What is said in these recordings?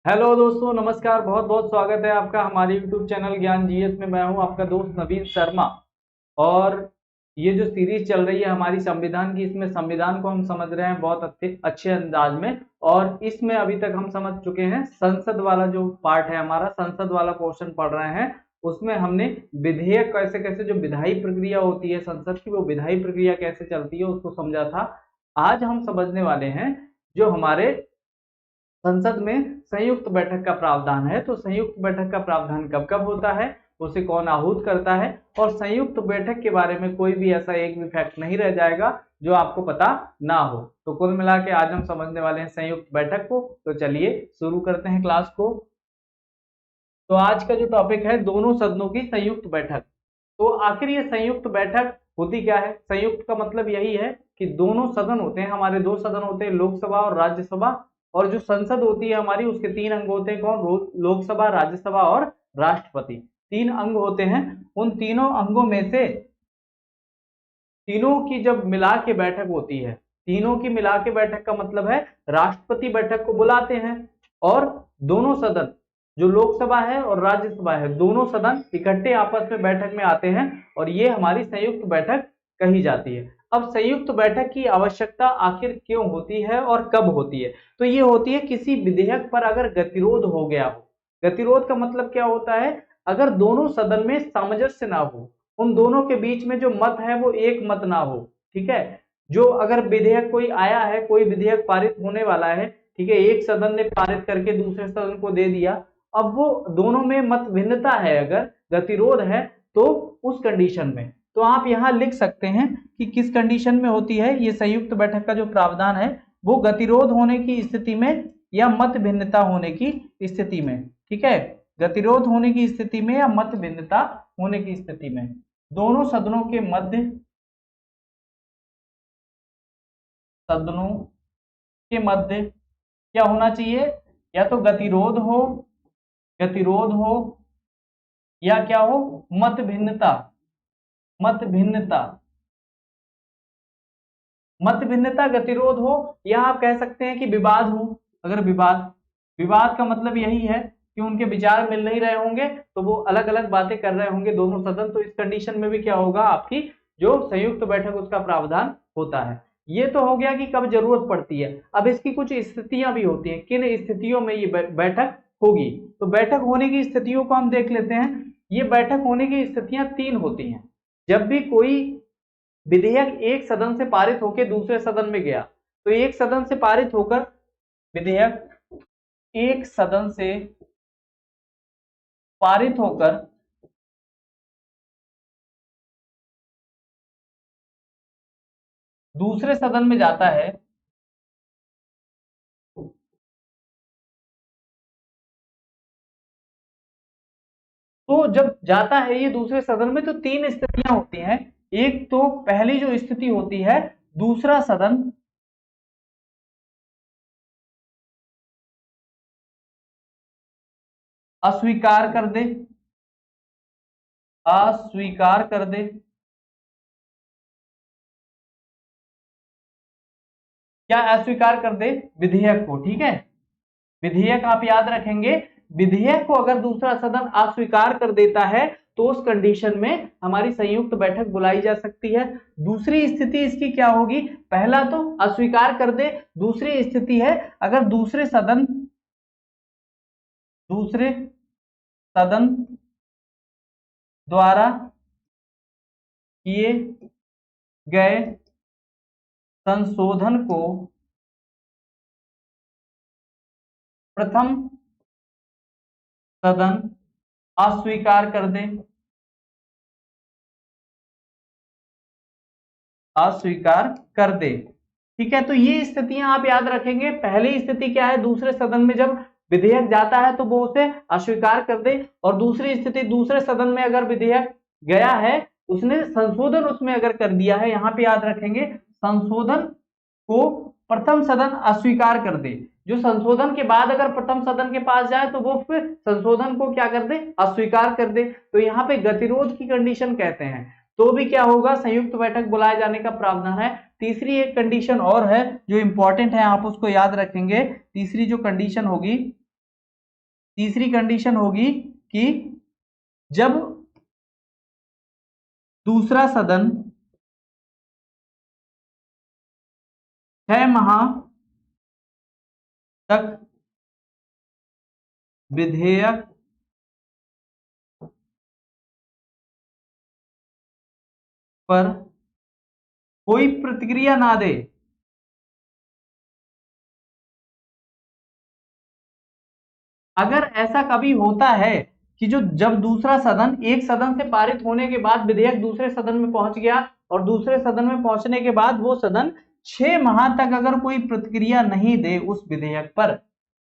Hello दोस्तों, नमस्कार। बहुत बहुत स्वागत है आपका हमारे यूट्यूब चैनल ज्ञान जीएस में। मैं हूं आपका दोस्त नवीन शर्मा। और ये जो सीरीज चल रही है हमारी संविधान की, इसमें संविधान को हम समझ रहे हैं बहुत अच्छे अंदाज में। और इसमें अभी तक हम समझ चुके हैं संसद वाला जो पार्ट है, हमारा संसद वाला पोर्शन पढ़ रहे हैं। उसमें हमने विधेयक कैसे कैसे, जो विधायी प्रक्रिया होती है संसद की, वो विधायी प्रक्रिया कैसे चलती है उसको समझा था। आज हम समझने वाले हैं जो हमारे संसद में संयुक्त बैठक का प्रावधान है। तो संयुक्त बैठक का प्रावधान कब कब होता है, उसे कौन आहूत करता है, और संयुक्त बैठक के बारे में कोई भी ऐसा एक भी फैक्ट नहीं रह जाएगा जो आपको पता ना हो। तो कुल मिला के आज हम समझने वाले हैं संयुक्त बैठक को। तो चलिए शुरू करते हैं क्लास को। तो आज का जो टॉपिक है, दोनों सदनों की संयुक्त बैठक। तो आखिर ये संयुक्त बैठक होती क्या है? संयुक्त का मतलब यही है कि दोनों सदन होते हैं, हमारे दो सदन होते हैं, लोकसभा और राज्यसभा। और जो संसद होती है हमारी, उसके तीन अंग होते हैं। कौन? लोकसभा, राज्यसभा और राष्ट्रपति। तीन अंग होते हैं। उन तीनों अंगों में से तीनों की जब मिला के बैठक होती है, तीनों की मिला के बैठक का मतलब है राष्ट्रपति बैठक को बुलाते हैं। और दोनों सदन, जो लोकसभा है और राज्यसभा है, दोनों सदन इकट्ठे आपस में बैठक में आते हैं और ये हमारी संयुक्त बैठक कही जाती है। अब संयुक्त बैठक की आवश्यकता आखिर क्यों होती है और कब होती है? तो ये होती है किसी विधेयक पर अगर गतिरोध हो गया हो। गतिरोध का मतलब क्या होता है? अगर दोनों सदन में सामंजस्य ना हो, उन दोनों के बीच में जो मत है वो एक मत ना हो। ठीक है, जो अगर विधेयक कोई आया है, कोई विधेयक पारित होने वाला है, ठीक है, एक सदन ने पारित करके दूसरे सदन को दे दिया, अब वो दोनों में मत भिन्नता है, अगर गतिरोध है, तो उस कंडीशन में तो आप यहां लिख सकते हैं कि किस कंडीशन में होती है ये संयुक्त बैठक का जो प्रावधान है, वो गतिरोध होने की स्थिति में या मत भिन्नता होने की स्थिति में। ठीक है, गतिरोध होने की स्थिति में या मत भिन्नता होने की स्थिति में दोनों सदनों के मध्य, सदनों के मध्य क्या होना चाहिए? या तो गतिरोध हो, गतिरोध हो, या क्या हो? मत भिन्नता। मत भिन्नता, मत भिन्नता, गतिरोध हो, या आप कह सकते हैं कि विवाद हो। अगर विवाद, विवाद का मतलब यही है कि उनके विचार मिल नहीं रहे होंगे, तो वो अलग अलग बातें कर रहे होंगे दोनों सदन, तो इस कंडीशन में भी क्या होगा, आपकी जो संयुक्त बैठक उसका प्रावधान होता है। ये तो हो गया कि कब जरूरत पड़ती है। अब इसकी कुछ स्थितियां भी होती हैं, किन स्थितियों में ये बैठक होगी। तो बैठक होने की स्थितियों को हम देख लेते हैं। ये बैठक होने की स्थितियां तीन होती हैं। जब भी कोई विधेयक एक सदन से पारित होकर दूसरे सदन में गया, तो एक सदन से पारित होकर विधेयक, एक सदन से पारित होकर दूसरे सदन में जाता है, तो जब जाता है ये दूसरे सदन में, तो तीन स्थितियां होती हैं। एक तो पहली जो स्थिति होती है, दूसरा सदन अस्वीकार कर दे, अस्वीकार कर दे। क्या अस्वीकार कर दे? विधेयक को। ठीक है, विधेयक आप याद रखेंगे, विधेयक को अगर दूसरा सदन अस्वीकार कर देता है, तो उस कंडीशन में हमारी संयुक्त बैठक बुलाई जा सकती है। दूसरी स्थिति इसकी क्या होगी? पहला तो अस्वीकार कर दे, दूसरी स्थिति है अगर दूसरे सदन, दूसरे सदन द्वारा किए गए संशोधन को प्रथम सदन अस्वीकार कर दे, अस्वीकार कर दे। ठीक है, तो ये स्थितियां आप याद रखेंगे। पहली स्थिति क्या है? दूसरे सदन में जब विधेयक जाता है तो वो उसे अस्वीकार कर दे। और दूसरी स्थिति, दूसरे सदन में अगर विधेयक गया है, उसने संशोधन उसमें अगर कर दिया है, यहां पे याद रखेंगे संशोधन को प्रथम सदन अस्वीकार कर दे। जो संशोधन के बाद अगर प्रथम सदन के पास जाए, तो वो फिर संशोधन को क्या कर दे? अस्वीकार कर दे। तो यहाँ पे गतिरोध की कंडीशन कहते हैं। तो भी क्या होगा? संयुक्त बैठक बुलाए जाने का प्रावधान है। तीसरी एक कंडीशन और है जो इंपॉर्टेंट है, आप उसको याद रखेंगे। तीसरी जो कंडीशन होगी, तीसरी कंडीशन होगी कि जब दूसरा सदन 6 माह तक विधेयक पर कोई प्रतिक्रिया ना दे, अगर ऐसा कभी होता है कि जब दूसरा सदन, एक सदन से पारित होने के बाद विधेयक दूसरे सदन में पहुंच गया और दूसरे सदन में पहुंचने के बाद वो सदन 6 माह तक अगर कोई प्रतिक्रिया नहीं दे उस विधेयक पर,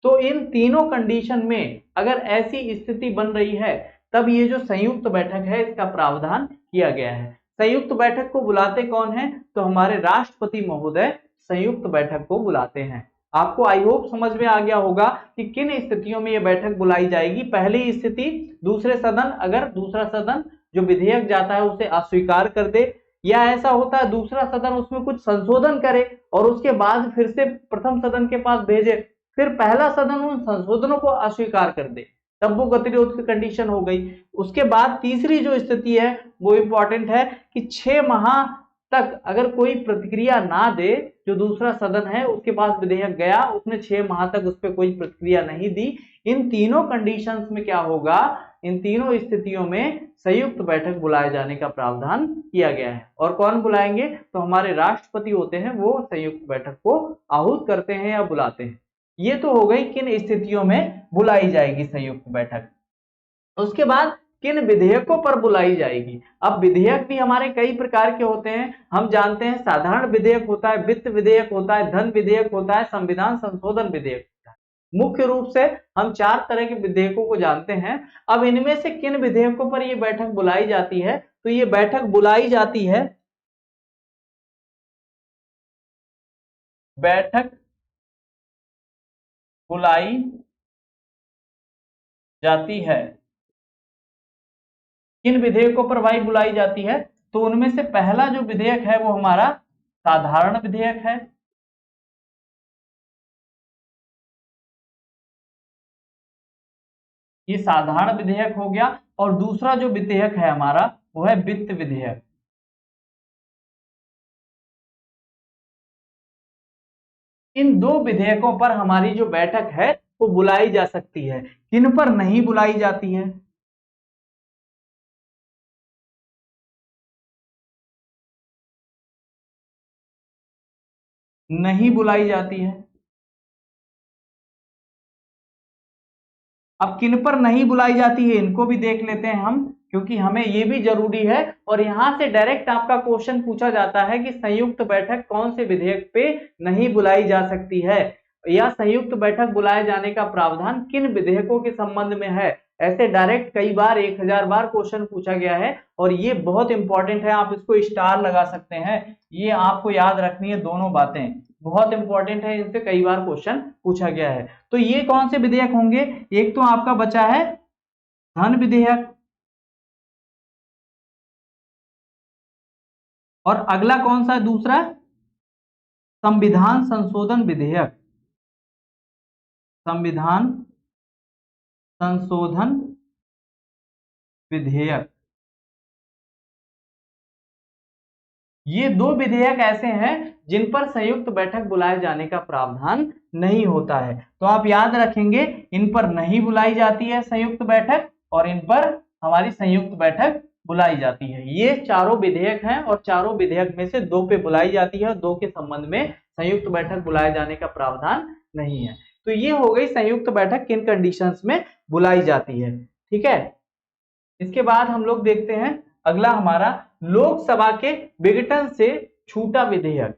तो इन तीनों कंडीशन में अगर ऐसी स्थिति बन रही है तब ये जो संयुक्त बैठक है इसका प्रावधान किया गया है। संयुक्त बैठक को बुलाते कौन है? तो हमारे राष्ट्रपति महोदय संयुक्त बैठक को बुलाते हैं। आपको आई होप समझ में आ गया होगा कि किन स्थितियों में यह बैठक बुलाई जाएगी। पहली स्थिति, दूसरे सदन, अगर दूसरा सदन जो विधेयक जाता है उसे अस्वीकार कर दे, या ऐसा होता है दूसरा सदन उसमें कुछ संशोधन करे और उसके बाद फिर से प्रथम सदन के पास भेजे, फिर पहला सदन उन संशोधनों को अस्वीकार कर दे, तब वो गतिरोध की कंडीशन हो गई। उसके बाद तीसरी जो स्थिति है वो इंपॉर्टेंट है कि 6 माह तक अगर कोई प्रतिक्रिया ना दे, जो दूसरा सदन है उसके पास विधेयक गया, उसने 6 माह तक उस पर कोई प्रतिक्रिया नहीं दी। इन तीनों कंडीशंस में क्या होगा? इन तीनों स्थितियों में संयुक्त बैठक बुलाए जाने का प्रावधान किया गया है। और कौन बुलाएंगे? तो हमारे राष्ट्रपति होते हैं, वो संयुक्त बैठक को आहूत करते हैं या बुलाते हैं। ये तो हो गई किन स्थितियों में बुलाई जाएगी संयुक्त बैठक। उसके बाद किन विधेयकों पर बुलाई जाएगी। अब विधेयक भी हमारे कई प्रकार के होते हैं, हम जानते हैं साधारण विधेयक होता है, वित्त विधेयक होता है, धन विधेयक होता है, संविधान संशोधन विधेयक होता है। मुख्य रूप से हम 4 तरह के विधेयकों को जानते हैं। अब इनमें से किन विधेयकों पर यह बैठक बुलाई जाती है? तो ये बैठक बुलाई जाती है, बैठक बुलाई जाती है, किन विधेयकों पर भाई बुलाई जाती है? तो उनमें से पहला जो विधेयक है वो हमारा साधारण विधेयक है। ये साधारण विधेयक हो गया। और दूसरा जो विधेयक है हमारा वो है वित्त विधेयक। इन दो विधेयकों पर हमारी जो बैठक है वो बुलाई जा सकती है। किन पर नहीं बुलाई जाती है? नहीं बुलाई जाती है। अब किन पर नहीं बुलाई जाती है इनको भी देख लेते हैं हम, क्योंकि हमें ये भी जरूरी है। और यहां से डायरेक्ट आपका क्वेश्चन पूछा जाता है कि संयुक्त बैठक कौन से विधेयक पे नहीं बुलाई जा सकती है, या संयुक्त बैठक बुलाए जाने का प्रावधान किन विधेयकों के संबंध में है। ऐसे डायरेक्ट कई बार 1000 बार क्वेश्चन पूछा गया है और ये बहुत इंपॉर्टेंट है। आप इसको स्टार लगा सकते हैं, ये आपको याद रखनी है। दोनों बातें बहुत इंपॉर्टेंट है, इनसे कई बार क्वेश्चन पूछा गया है। तो ये कौन से विधेयक होंगे? एक तो आपका बचा है धन विधेयक, और अगला कौन सा है दूसरा? संविधान संशोधन विधेयक। संविधान संशोधन विधेयक। ये दो विधेयक ऐसे हैं जिन पर संयुक्त बैठक बुलाए जाने का प्रावधान नहीं होता है। तो आप याद रखेंगे, इन पर नहीं बुलाई जाती है संयुक्त बैठक और इन पर हमारी संयुक्त बैठक बुलाई जाती है। ये चारों विधेयक हैं और चारों विधेयक में से 2 पे बुलाई जाती है, 2 के संबंध में संयुक्त बैठक बुलाए जाने का प्रावधान नहीं है। तो ये हो गई संयुक्त बैठक किन कंडीशंस में बुलाई जाती है। ठीक है, इसके बाद हम लोग देखते हैं अगला हमारा लोकसभा के विघटन से छूटा विधेयक।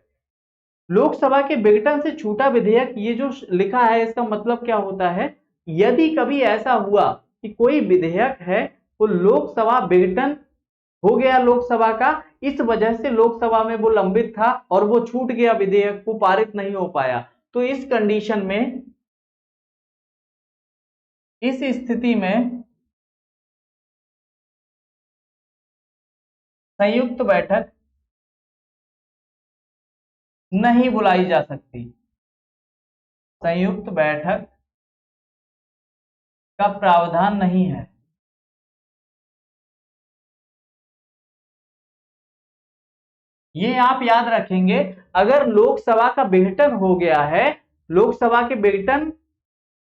लोकसभा के विघटन से छूटा विधेयक, ये जो लिखा है इसका मतलब क्या होता है? यदि कभी ऐसा हुआ कि कोई विधेयक है वो लोकसभा विघटन हो गया लोकसभा का, इस वजह से लोकसभा में वो लंबित था और वो छूट गया विधेयक, वो पारित नहीं हो पाया, तो इस कंडीशन में, इस स्थिति में संयुक्त बैठक नहीं बुलाई जा सकती। संयुक्त बैठक का प्रावधान नहीं है। ये आप याद रखेंगे। अगर लोकसभा का विघटन हो गया है, लोकसभा के विघटन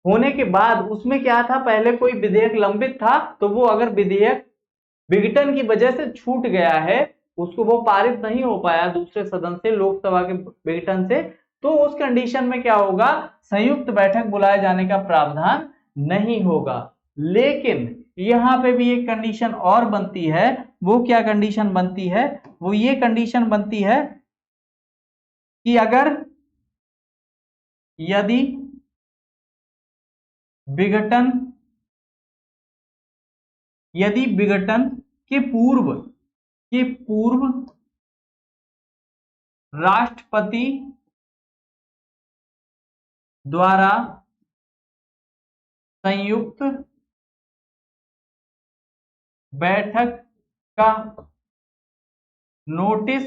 होने के बाद उसमें क्या था, पहले कोई विधेयक लंबित था, तो वो अगर विधेयक विघटन की वजह से छूट गया है, उसको वो पारित नहीं हो पाया दूसरे सदन से, लोकसभा के विघटन से, तो उस कंडीशन में क्या होगा, संयुक्त बैठक बुलाए जाने का प्रावधान नहीं होगा। लेकिन यहां पे भी एक कंडीशन और बनती है। वो क्या कंडीशन बनती है, वो ये कंडीशन बनती है कि अगर यदि विघटन के पूर्व राष्ट्रपति द्वारा संयुक्त बैठक का नोटिस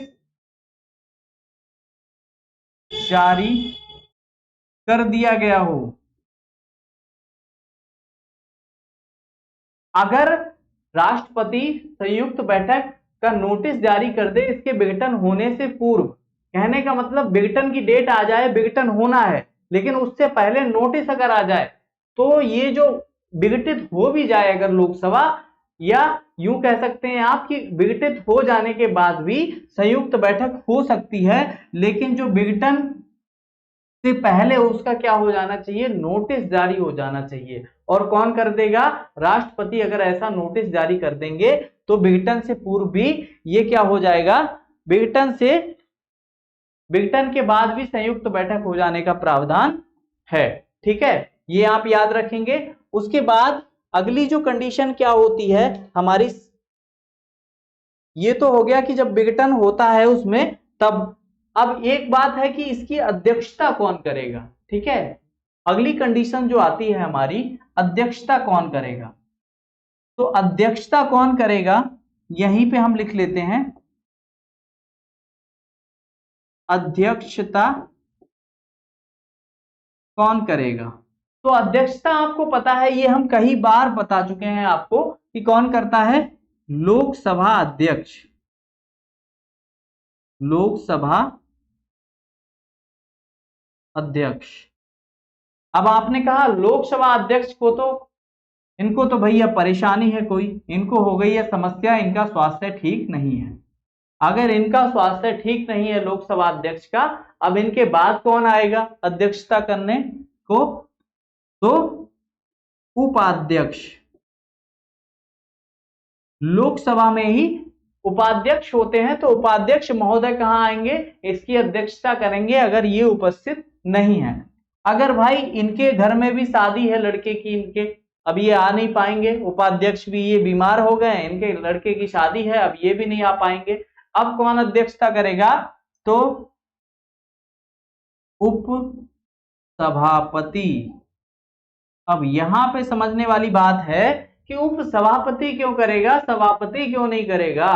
जारी कर दिया गया हो। अगर राष्ट्रपति संयुक्त बैठक का नोटिस जारी कर दे इसके विघटन होने से पूर्व, कहने का मतलब विघटन की डेट आ जाए, विघटन होना है, लेकिन उससे पहले नोटिस अगर आ जाए, तो ये जो विघटित हो भी जाए अगर लोकसभा, या यूं कह सकते हैं आप कि विघटित हो जाने के बाद भी संयुक्त बैठक हो सकती है, लेकिन जो विघटन से पहले उसका क्या हो जाना चाहिए, नोटिस जारी हो जाना चाहिए। और कौन कर देगा, राष्ट्रपति अगर ऐसा नोटिस जारी कर देंगे तो विघटन से पूर्व भी ये क्या हो जाएगा, विघटन के बाद भी संयुक्त बैठक हो जाने का प्रावधान है। ठीक है, ये आप याद रखेंगे। उसके बाद अगली जो कंडीशन क्या होती है हमारी, ये तो हो गया कि जब विघटन होता है उसमें तब। अब एक बात है कि इसकी अध्यक्षता कौन करेगा। ठीक है, अगली कंडीशन जो आती है हमारी, अध्यक्षता कौन करेगा। तो अध्यक्षता कौन करेगा, यहीं पे हम लिख लेते हैं, अध्यक्षता कौन करेगा। तो अध्यक्षता आपको पता है, ये हम कई बार बता चुके हैं आपको कि कौन करता है, लोकसभा अध्यक्ष। लोकसभा अध्यक्ष। अब आपने कहा लोकसभा अध्यक्ष को तो, इनको तो भैया परेशानी है कोई, इनको हो गई है समस्या, इनका स्वास्थ्य ठीक नहीं है। अगर इनका स्वास्थ्य ठीक नहीं है लोकसभा अध्यक्ष का, अब इनके बाद कौन आएगा अध्यक्षता करने को, तो उपाध्यक्ष। लोकसभा में ही उपाध्यक्ष होते हैं, तो उपाध्यक्ष महोदय कहां आएंगे, इसकी अध्यक्षता करेंगे अगर ये उपस्थित नहीं है। अगर भाई इनके घर में भी शादी है लड़के की, इनके अब ये आ नहीं पाएंगे, उपाध्यक्ष भी ये बीमार हो गए, इनके लड़के की शादी है, अब ये भी नहीं आ पाएंगे, अब कौन अध्यक्षता करेगा, तो उप सभापति। अब यहां पे समझने वाली बात है कि उप सभापति क्यों करेगा, सभापति क्यों नहीं करेगा।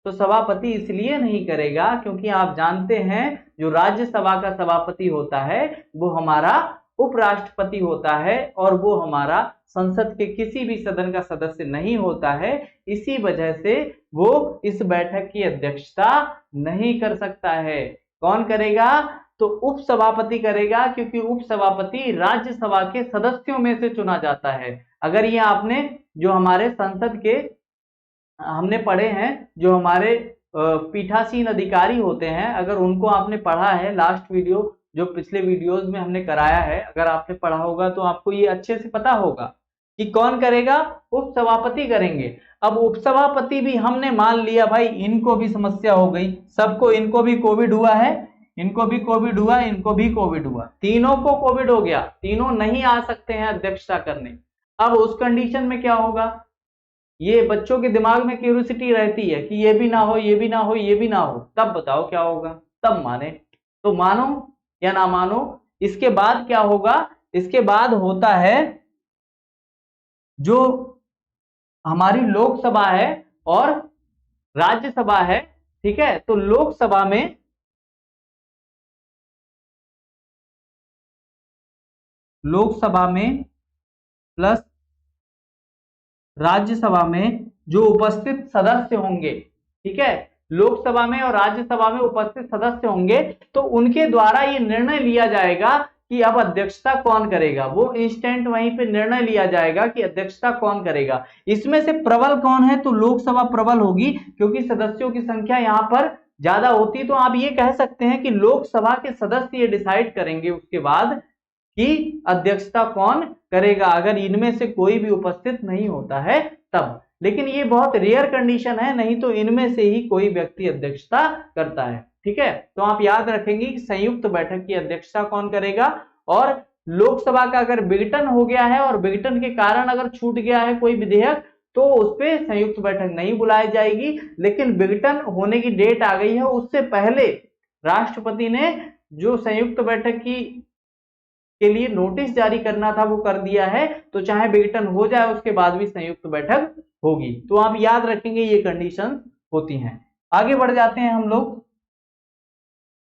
तो सभापति इसलिए नहीं करेगा क्योंकि आप जानते हैं जो राज्यसभा का सभापति होता है वो हमारा उपराष्ट्रपति होता है, और वो हमारा संसद के किसी भी सदन का सदस्य नहीं होता है। इसी वजह से वो इस बैठक की अध्यक्षता नहीं कर सकता है। कौन करेगा, तो उपसभापति करेगा, क्योंकि उपसभापति राज्यसभा के सदस्यों में से चुना जाता है। अगर ये आपने जो हमारे संसद के हमने पढ़े हैं, जो हमारे पीठासीन अधिकारी होते हैं, अगर उनको आपने पढ़ा है, लास्ट वीडियो जो पिछले वीडियोस में हमने कराया है, अगर आपने पढ़ा होगा तो आपको ये अच्छे से पता होगा कि कौन करेगा, उपसभापति करेंगे। अब उपसभापति भी हमने मान लिया भाई इनको भी समस्या हो गई, सबको, इनको भी कोविड हुआ है, इनको भी कोविड हुआ, इनको भी कोविड हुआ, तीनों को कोविड हो गया, तीनों नहीं आ सकते हैं अध्यक्षता करने। अब उस कंडीशन में क्या होगा, ये बच्चों के दिमाग में क्यूरियोसिटी रहती है कि ये भी ना हो, ये भी ना हो, ये भी ना हो, तब बताओ क्या होगा, तब माने। तो मानो या ना मानो, इसके बाद क्या होगा, इसके बाद होता है जो हमारी लोकसभा है और राज्यसभा है। ठीक है, तो लोकसभा में प्लस राज्यसभा में जो उपस्थित सदस्य होंगे, ठीक है, लोकसभा में और राज्यसभा में उपस्थित सदस्य होंगे, तो उनके द्वारा ये निर्णय लिया जाएगा कि अब अध्यक्षता कौन करेगा। वो इंस्टेंट वहीं पे निर्णय लिया जाएगा कि अध्यक्षता कौन करेगा। इसमें से प्रबल कौन है, तो लोकसभा प्रबल होगी, क्योंकि सदस्यों की संख्या यहां पर ज्यादा होती। तो आप ये कह सकते हैं कि लोकसभा के सदस्य ये डिसाइड करेंगे उसके बाद कि अध्यक्षता कौन करेगा, अगर इनमें से कोई भी उपस्थित नहीं होता है तब। लेकिन ये बहुत रेयर कंडीशन है, नहीं तो इनमें से ही कोई व्यक्ति अध्यक्षता करता है, ठीक है। तो आप याद रखेंगे कि संयुक्त बैठक की अध्यक्षता कौन करेगा। और लोकसभा का अगर विघटन हो गया है और विघटन के कारण अगर छूट गया है कोई विधेयक, तो उस पर संयुक्त बैठक नहीं बुलाई जाएगी। लेकिन विघटन होने की डेट आ गई है, उससे पहले राष्ट्रपति ने जो संयुक्त बैठक की के लिए नोटिस जारी करना था वो कर दिया है, तो चाहे विघटन हो जाए उसके बाद भी संयुक्त बैठक होगी। तो आप याद रखेंगे ये कंडीशन होती हैं। आगे बढ़ जाते हैं हम लोग,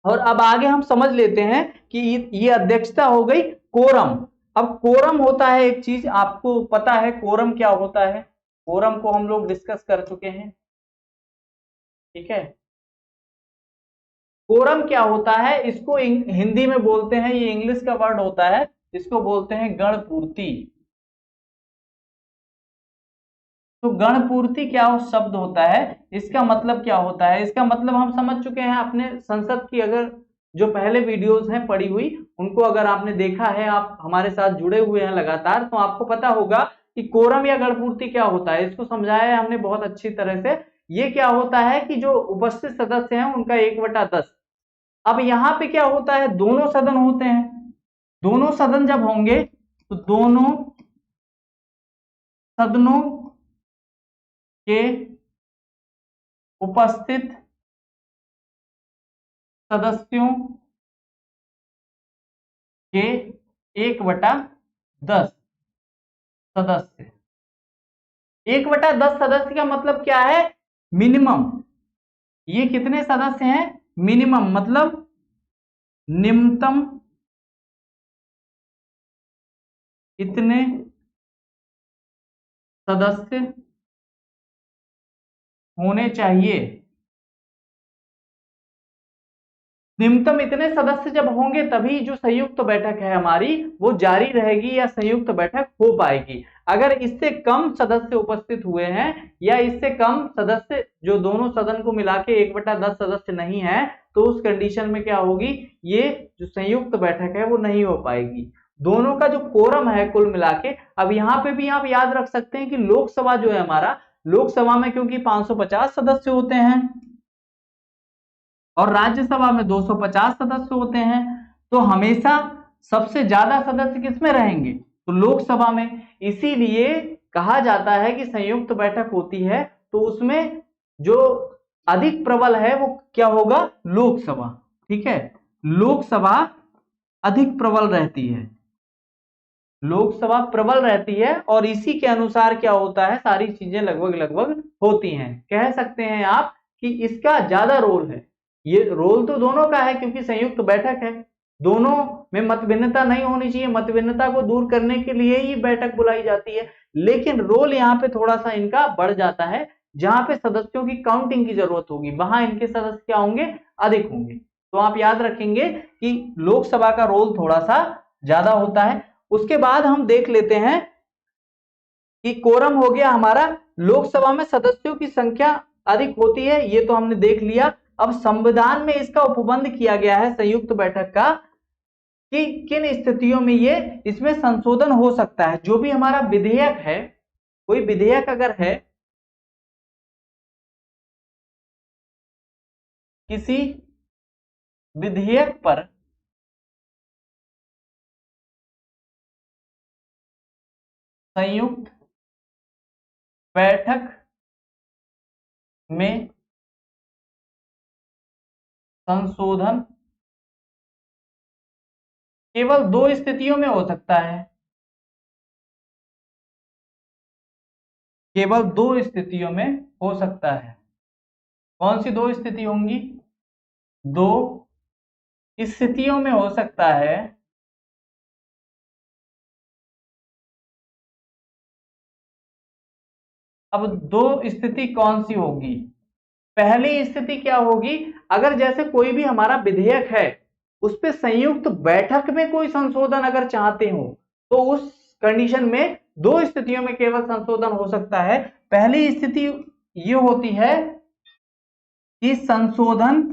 और अब आगे हम समझ लेते हैं कि ये अध्यक्षता हो गई कोरम। अब कोरम होता है एक चीज, आपको पता है कोरम क्या होता है, कोरम को हम लोग डिस्कस कर चुके हैं, ठीक है। कोरम क्या होता है, इसको हिंदी में बोलते हैं, ये इंग्लिश का वर्ड होता है, इसको बोलते हैं गणपूर्ति। तो गणपूर्ति क्या शब्द होता है, इसका मतलब क्या होता है, इसका मतलब हम समझ चुके हैं अपने संसद की, अगर जो पहले वीडियोस हैं पड़ी हुई उनको अगर आपने देखा है, आप हमारे साथ जुड़े हुए हैं लगातार, तो आपको पता होगा कि कोरम या गणपूर्ति क्या होता है। इसको समझाया है हमने बहुत अच्छी तरह से। ये क्या होता है कि जो उपस्थित सदस्य हैं उनका 1/10। अब यहां पे क्या होता है, दोनों सदन होते हैं, दोनों सदन जब होंगे तो दोनों सदनों के उपस्थित सदस्यों के 1/10 सदस्य। 1/10 सदस्य का मतलब क्या है, मिनिमम। ये कितने सदस्य हैं, मिनिमम मतलब निम्नतम इतने सदस्य होने चाहिए। निम्नतम इतने सदस्य जब होंगे तभी जो संयुक्त बैठक है हमारी वो जारी रहेगी या संयुक्त बैठक हो पाएगी। अगर इससे कम सदस्य उपस्थित हुए हैं या इससे कम सदस्य जो दोनों सदन को मिला के 1/10 सदस्य नहीं है, तो उस कंडीशन में क्या होगी, ये जो संयुक्त बैठक है वो नहीं हो पाएगी। दोनों का जो कोरम है कुल मिला के, अब यहाँ पे भी आप याद रख सकते हैं कि लोकसभा जो है हमारा, लोकसभा में क्योंकि 550 सदस्य होते हैं और राज्यसभा में 250 सदस्य होते हैं, तो हमेशा सबसे ज्यादा सदस्य किसमें रहेंगे, तो लोकसभा में। इसीलिए कहा जाता है कि संयुक्त बैठक होती है तो उसमें जो अधिक प्रबल है वो क्या होगा, लोकसभा, ठीक है। लोकसभा अधिक प्रबल रहती है, लोकसभा प्रबल रहती है, और इसी के अनुसार क्या होता है, सारी चीजें लगभग लगभग होती हैं। कह सकते हैं आप कि इसका ज्यादा रोल है। ये रोल तो दोनों का है क्योंकि संयुक्त बैठक है, दोनों में मतभिन्नता नहीं होनी चाहिए, मतभिन्नता को दूर करने के लिए ही बैठक बुलाई जाती है। लेकिन रोल यहाँ पे थोड़ा सा इनका बढ़ जाता है, जहां पे सदस्यों की काउंटिंग की जरूरत होगी वहां इनके सदस्य क्या होंगे, अधिक होंगे। तो आप याद रखेंगे कि लोकसभा का रोल थोड़ा सा ज्यादा होता है। उसके बाद हम देख लेते हैं कि कोरम हो गया हमारा, लोकसभा में सदस्यों की संख्या अधिक होती है, ये तो हमने देख लिया। अब संविधान में इसका उपबंध किया गया है संयुक्त बैठक का कि किन स्थितियों में ये इसमें संशोधन हो सकता है। जो भी हमारा विधेयक है, कोई विधेयक अगर है, किसी विधेयक पर संयुक्त बैठक में संशोधन केवल 2 स्थितियों में हो सकता है, केवल 2 स्थितियों में हो सकता है। कौन सी 2 स्थिति होंगी, 2 स्थितियों में हो सकता है अब दो स्थिति कौन सी होगी? पहली स्थिति क्या होगी, अगर जैसे कोई भी हमारा विधेयक है उस पे संयुक्त बैठक में कोई संशोधन अगर चाहते हो तो उस कंडीशन में दो स्थितियों में केवल संशोधन हो सकता है। पहली स्थिति ये होती है कि संशोधन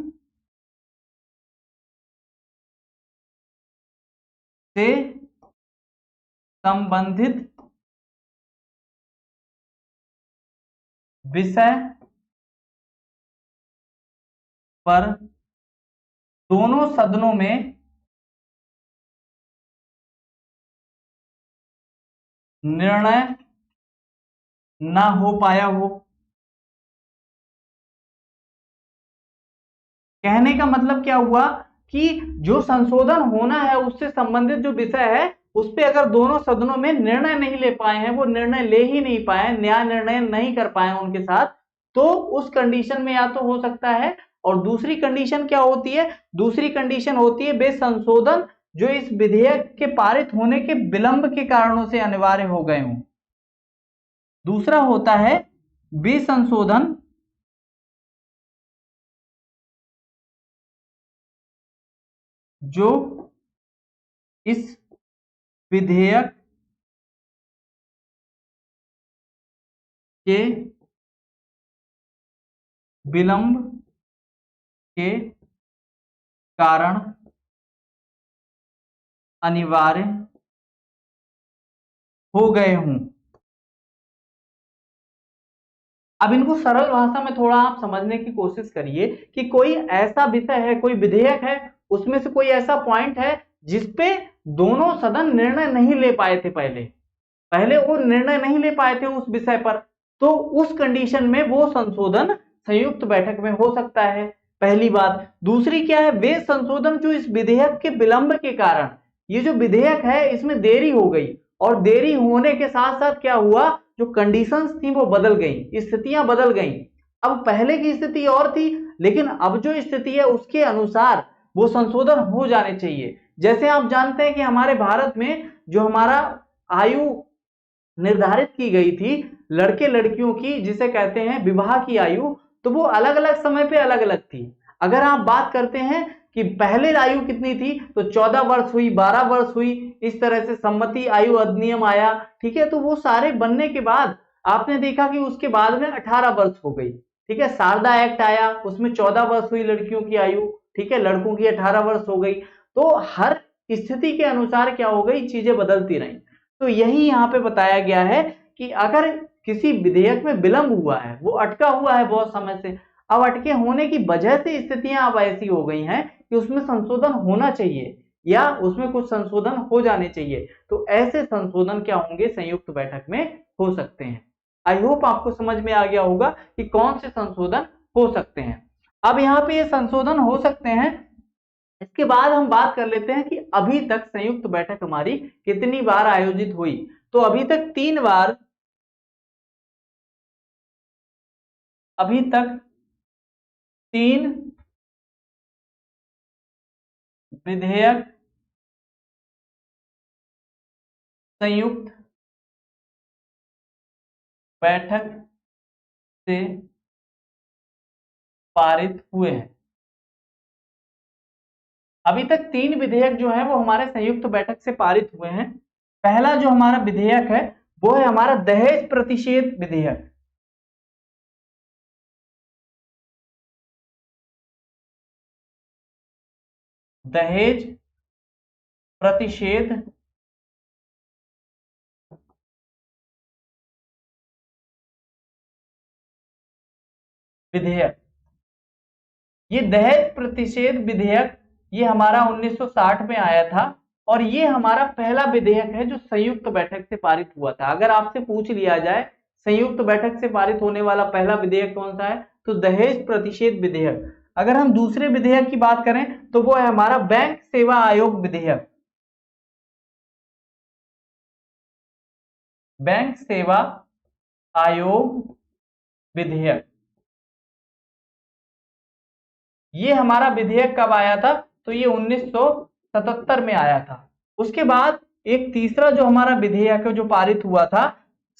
से संबंधित विषय पर दोनों सदनों में निर्णय ना हो पाया हो। कहने का मतलब क्या हुआ कि जो संशोधन होना है उससे संबंधित जो विषय है उस पे अगर दोनों सदनों में निर्णय नहीं ले पाए हैं, वो निर्णय ले ही नहीं पाए, न्याय निर्णय नहीं कर पाए उनके साथ, तो उस कंडीशन में या तो हो सकता है। और दूसरी कंडीशन क्या होती है? दूसरी कंडीशन होती है वे संशोधन जो इस विधेयक के पारित होने के विलंब के कारणों से अनिवार्य हो गए हों। दूसरा होता है वे संशोधन जो इस विधेयक के विलंब के कारण अनिवार्य हो गए हों। अब इनको सरल भाषा में थोड़ा आप समझने की कोशिश करिए कि कोई ऐसा विषय है, कोई विधेयक है, उसमें से कोई ऐसा पॉइंट है जिसपे दोनों सदन निर्णय नहीं ले पाए थे, पहले वो निर्णय नहीं ले पाए थे उस विषय पर, तो उस कंडीशन में वो संशोधन संयुक्त बैठक में हो सकता है। पहली बात। दूसरी क्या है? वे संशोधन जो इस विधेयक के विलंब के कारण, ये जो विधेयक है इसमें देरी हो गई और देरी होने के साथ साथ क्या हुआ, जो कंडीशंस थी वो बदल गई, स्थितियां बदल गई। अब पहले की स्थिति और थी लेकिन अब जो स्थिति है उसके अनुसार वो संशोधन हो जाने चाहिए। जैसे आप जानते हैं कि हमारे भारत में जो हमारा आयु निर्धारित की गई थी लड़के लड़कियों की, जिसे कहते हैं विवाह की आयु, तो वो अलग अलग समय पे अलग अलग थी। अगर आप बात करते हैं कि पहले आयु कितनी थी तो 14 वर्ष हुई, 12 वर्ष हुई, इस तरह से सम्मति आयु अधिनियम आया, ठीक है। तो वो सारे बनने के बाद आपने देखा कि उसके बाद में 18 वर्ष हो गई, ठीक है। शारदा एक्ट आया, उसमें 14 वर्ष हुई लड़कियों की आयु, ठीक है, लड़कों की 18 वर्ष हो गई। तो हर स्थिति के अनुसार क्या हो गई, चीजें बदलती रही। तो यही यहाँ पे बताया गया है कि अगर किसी विधेयक में विलंब हुआ है, वो अटका हुआ है बहुत समय से, अब अटके होने की वजह से स्थितियां अब ऐसी हो गई हैं कि उसमें संशोधन होना चाहिए या उसमें कुछ संशोधन हो जाने चाहिए, तो ऐसे संशोधन क्या होंगे, संयुक्त बैठक में हो सकते हैं। आई होप आपको समझ में आ गया होगा कि कौन से संशोधन हो सकते हैं। अब यहाँ पे ये संशोधन हो सकते हैं, इसके बाद हम बात कर लेते हैं कि अभी तक संयुक्त बैठक हमारी कितनी बार आयोजित हुई। तो अभी तक 3 बार, अभी तक 3 विधेयक संयुक्त बैठक से पारित हुए हैं। अभी तक 3 विधेयक जो है वो हमारे संयुक्त बैठक से पारित हुए हैं। पहला जो हमारा विधेयक है वो है हमारा दहेज प्रतिषेध विधेयक। दहेज प्रतिषेध विधेयक, ये दहेज प्रतिषेध विधेयक ये हमारा 1960 में आया था और ये हमारा पहला विधेयक है जो संयुक्त बैठक से पारित हुआ था। अगर आपसे पूछ लिया जाए संयुक्त बैठक से पारित होने वाला पहला विधेयक कौन सा है, तो दहेज प्रतिषेध विधेयक। अगर हम दूसरे विधेयक की बात करें तो वो है हमारा बैंक सेवा आयोग विधेयक। बैंक सेवा आयोग विधेयक, ये हमारा विधेयक कब आया था, तो ये 1977 में आया था। उसके बाद एक तीसरा जो हमारा विधेयक है जो पारित हुआ था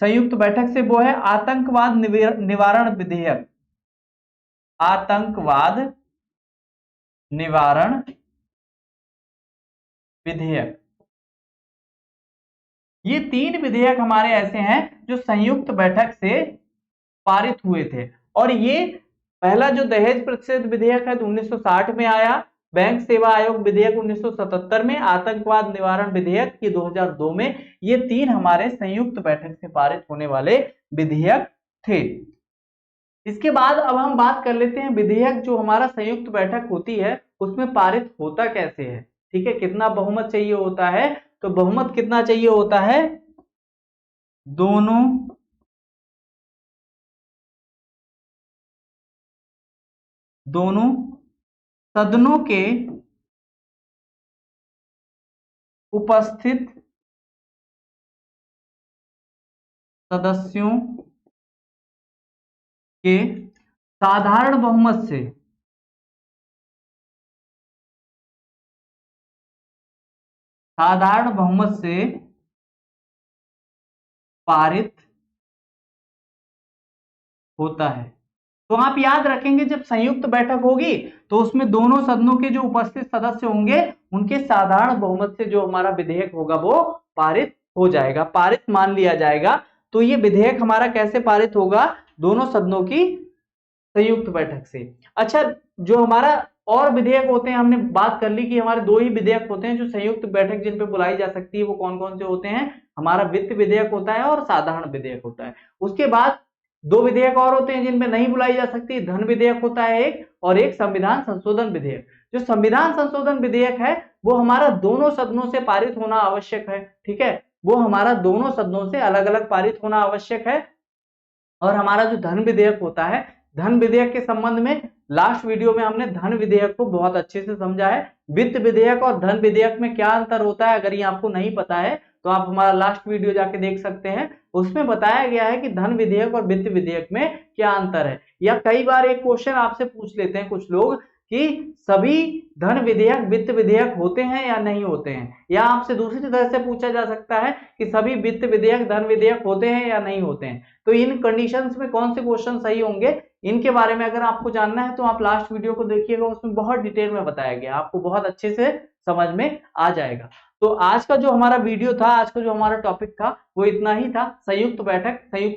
संयुक्त बैठक से, वो है आतंकवाद निवारण विधेयक। आतंकवाद निवारण विधेयक। ये 3 विधेयक हमारे ऐसे हैं जो संयुक्त बैठक से पारित हुए थे। और ये पहला जो दहेज प्रतिषेध विधेयक है तो 1960 में आया, बैंक सेवा आयोग विधेयक 1977 में, आतंकवाद निवारण विधेयक ये 2002 में। ये 3 हमारे संयुक्त बैठक से पारित होने वाले विधेयक थे। इसके बाद अब हम बात कर लेते हैं विधेयक जो हमारा संयुक्त बैठक होती है उसमें पारित होता कैसे है। ठीक है, कितना बहुमत चाहिए होता है, तो बहुमत कितना चाहिए होता है, दोनों सदनों के उपस्थित सदस्यों के साधारण बहुमत से, पारित होता है। तो आप याद रखेंगे जब संयुक्त बैठक होगी तो उसमें दोनों सदनों के जो उपस्थित सदस्य होंगे उनके साधारण बहुमत से जो हमारा विधेयक होगा वो पारित हो जाएगा, पारित मान लिया जाएगा। तो ये विधेयक हमारा कैसे पारित होगा, दोनों सदनों की संयुक्त बैठक से। अच्छा, जो हमारा और विधेयक होते हैं, हमने बात कर ली कि हमारे 2 ही विधेयक होते हैं जो संयुक्त बैठक जिन पे बुलाई जा सकती है, वो कौन कौन से होते हैं, हमारा वित्त विधेयक होता है और साधारण विधेयक होता है। उसके बाद 2 विधेयक और होते हैं जिनमें नहीं बुलाई जा सकती, धन विधेयक होता है एक, और एक संविधान संशोधन विधेयक। जो संविधान संशोधन विधेयक है वो हमारा दोनों सदनों से पारित होना आवश्यक है। ठीक है, वो हमारा दोनों सदनों से अलग अलग पारित होना आवश्यक है। और हमारा जो धन विधेयक होता है, धन विधेयक के संबंध में लास्ट वीडियो में हमने धन विधेयक को बहुत अच्छे से समझा है। वित्त विधेयक और धन विधेयक में क्या अंतर होता है, अगर ये आपको नहीं पता है तो आप हमारा लास्ट वीडियो जाके देख सकते हैं। उसमें बताया गया है कि धन विधेयक और वित्त विधेयक में क्या अंतर है। या कई बार एक क्वेश्चन आपसे पूछ लेते हैं कुछ लोग कि सभी धन विधेयक वित्त विधेयक होते हैं या नहीं होते हैं, या आपसे दूसरी तरह से पूछा जा सकता है कि सभी वित्त विधेयक धन विधेयक होते हैं या नहीं होते हैं। तो इन कंडीशंस में कौन से क्वेश्चन सही होंगे, इनके बारे में अगर आपको जानना है तो आप लास्ट वीडियो को देखिएगा, उसमें बहुत डिटेल में बताया गया, आपको बहुत अच्छे से समझ में आ जाएगा। तो आज का जो हमारा वीडियो था, आज का जो हमारा टॉपिक था वो इतना ही था। संयुक्त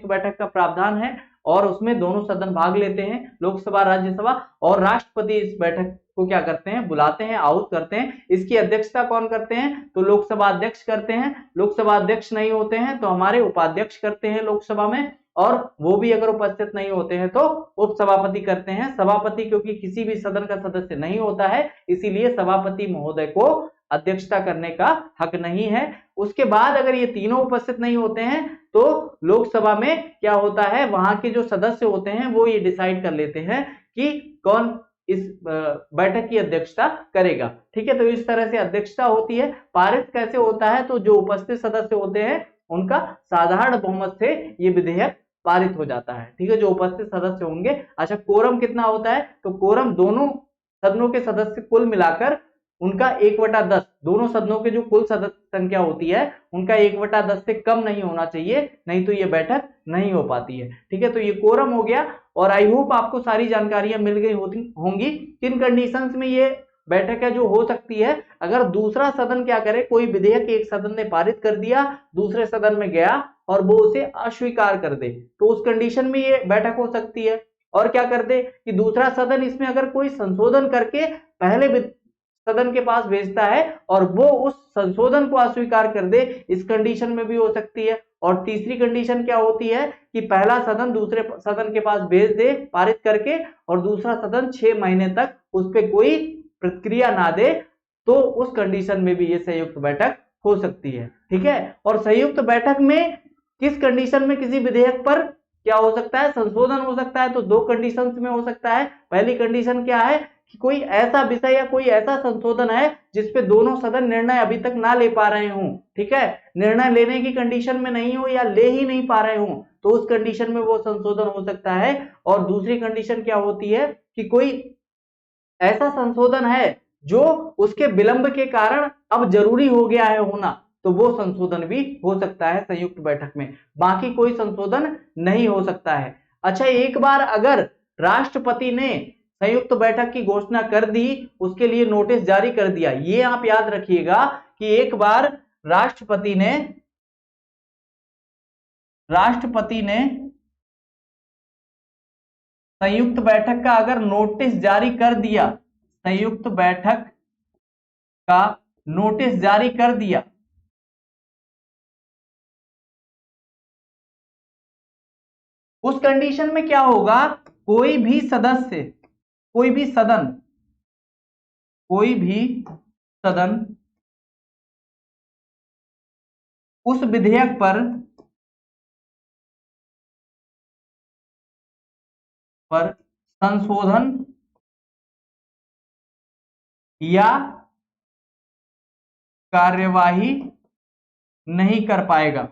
बैठक का प्रावधान है और उसमें दोनों सदन भाग लेते हैं, लोकसभा राज्यसभा, और राष्ट्रपति इस बैठक को क्या करते हैं, बुलाते हैं, आहूत करते हैं। इसकी अध्यक्षता कौन करते हैं, तो लोकसभा अध्यक्ष करते हैं। लोकसभा अध्यक्ष नहीं होते हैं तो हमारे उपाध्यक्ष करते हैं लोकसभा में, और वो भी अगर उपस्थित नहीं होते हैं तो उपसभापति करते हैं। सभापति क्योंकि किसी भी सदन का सदस्य नहीं होता है, इसीलिए सभापति महोदय को अध्यक्षता करने का हक नहीं है। उसके बाद अगर ये तीनों उपस्थित नहीं होते हैं तो लोकसभा में क्या होता है, वहां के जो सदस्य होते हैं वो ये डिसाइड कर लेते हैं कि कौन इस बैठक की अध्यक्षता करेगा। ठीक है, तो इस तरह से अध्यक्षता होती है। पारित कैसे होता है, तो जो उपस्थित सदस्य होते हैं उनका साधारण बहुमत से ये विधेयक पारित हो जाता है। ठीक है, जो उपस्थित सदस्य होंगे। अच्छा, कोरम कितना होता है, तो कोरम दोनों सदनों के सदस्य कुल मिलाकर उनका 1/10, दोनों सदनों के जो कुल सदस्य संख्या होती है उनका 1/10 से कम नहीं होना चाहिए, नहीं तो ये बैठक नहीं हो पाती है। ठीक है, तो ये कोरम हो गया। और आई होप आपको सारी जानकारियां मिल गई होंगी किन कंडीशंस में ये बैठक है जो हो सकती है। अगर दूसरा सदन क्या करे, कोई विधेयक एक सदन ने पारित कर दिया, दूसरे सदन में गया और वो उसे अस्वीकार कर दे, तो उस कंडीशन में ये बैठक हो सकती है। और क्या कर दे कि दूसरा सदन इसमें अगर कोई संशोधन करके पहले सदन के पास भेजता है और वो उस संशोधन को अस्वीकार कर दे, इस कंडीशन में भी हो सकती है। और तीसरी कंडीशन क्या होती है कि पहला सदन दूसरे सदन के पास भेज दे पारित करके, और दूसरा सदन 6 महीने तक उस पर कोई प्रतिक्रिया ना दे, तो उस कंडीशन में भी ये संयुक्त बैठक हो सकती है। ठीक है, और संयुक्त बैठक में किस कंडीशन में किसी विधेयक पर क्या हो सकता है, संशोधन हो सकता है, तो 2 कंडीशंस में हो सकता है। पहली कंडीशन क्या है कि कोई ऐसा विषय या कोई ऐसा संशोधन है जिसपे दोनों सदन निर्णय अभी तक ना ले पा रहे हों। ठीक है, निर्णय लेने की कंडीशन में नहीं हो या ले ही नहीं पा रहे हों, तो उस कंडीशन में वो संशोधन हो सकता है। और दूसरी कंडीशन क्या होती है कि कोई ऐसा संशोधन है जो उसके विलंब के कारण अब जरूरी हो गया है होना, तो वो संशोधन भी हो सकता है संयुक्त बैठक में, बाकी कोई संशोधन नहीं हो सकता है। अच्छा, एक बार अगर राष्ट्रपति ने संयुक्त बैठक की घोषणा कर दी, उसके लिए नोटिस जारी कर दिया, ये आप याद रखिएगा कि एक बार राष्ट्रपति ने संयुक्त बैठक का अगर नोटिस जारी कर दिया, संयुक्त बैठक का नोटिस जारी कर दिया, उस कंडीशन में क्या होगा, कोई भी सदस्य, कोई भी सदन उस विधेयक पर संशोधन या कार्यवाही नहीं कर पाएगा।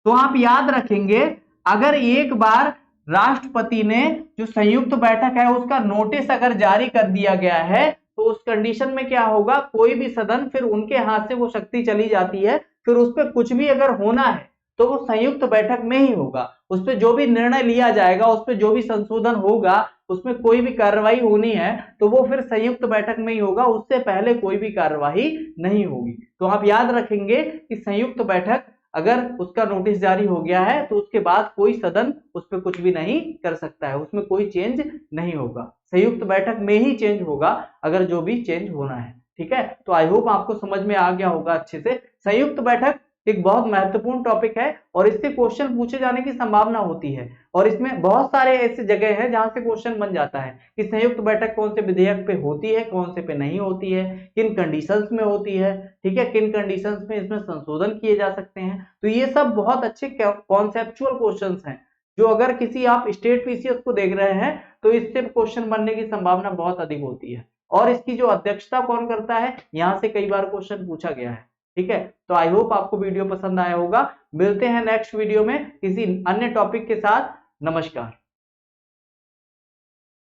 तो आप याद रखेंगे, अगर एक बार राष्ट्रपति ने जो संयुक्त बैठक है उसका नोटिस अगर जारी कर दिया गया है, तो उस कंडीशन में क्या होगा, कोई भी सदन, फिर उनके हाथ से वो शक्ति चली जाती है, फिर उस पर कुछ भी अगर होना है तो वो संयुक्त बैठक में ही होगा। उस पर जो भी निर्णय लिया जाएगा, उस पर जो भी संशोधन होगा, उसमें कोई भी कार्रवाई होनी है तो वो फिर संयुक्त बैठक में ही होगा, उससे पहले कोई भी कार्रवाई नहीं होगी। तो आप याद रखेंगे कि संयुक्त बैठक अगर उसका नोटिस जारी हो गया है तो उसके बाद कोई सदन उस पर कुछ भी नहीं कर सकता है, उसमें कोई चेंज नहीं होगा, संयुक्त बैठक में ही चेंज होगा अगर जो भी चेंज होना है। ठीक है, तो आई होप आपको समझ में आ गया होगा अच्छे से। संयुक्त बैठक एक बहुत महत्वपूर्ण टॉपिक है और इससे क्वेश्चन पूछे जाने की संभावना होती है, और इसमें बहुत सारे ऐसे जगह हैं जहां से क्वेश्चन बन जाता है कि संयुक्त बैठक कौन से विधेयक पे होती है, कौन से पे नहीं होती है, किन कंडीशंस में होती है, ठीक है, किन कंडीशंस में इसमें संशोधन किए जा सकते हैं। तो ये सब बहुत अच्छे कॉन्सेप्चुअल क्वेश्चंस हैं, जो अगर किसी आप स्टेट पीसीएस को देख रहे हैं तो इससे क्वेश्चन बनने की संभावना बहुत अधिक होती है। और इसकी जो अध्यक्षता कौन करता है, यहां से कई बार क्वेश्चन पूछा गया है। ठीक है, तो आई होप आपको वीडियो पसंद आया होगा। मिलते हैं नेक्स्ट वीडियो में किसी अन्य टॉपिक के साथ। नमस्कार।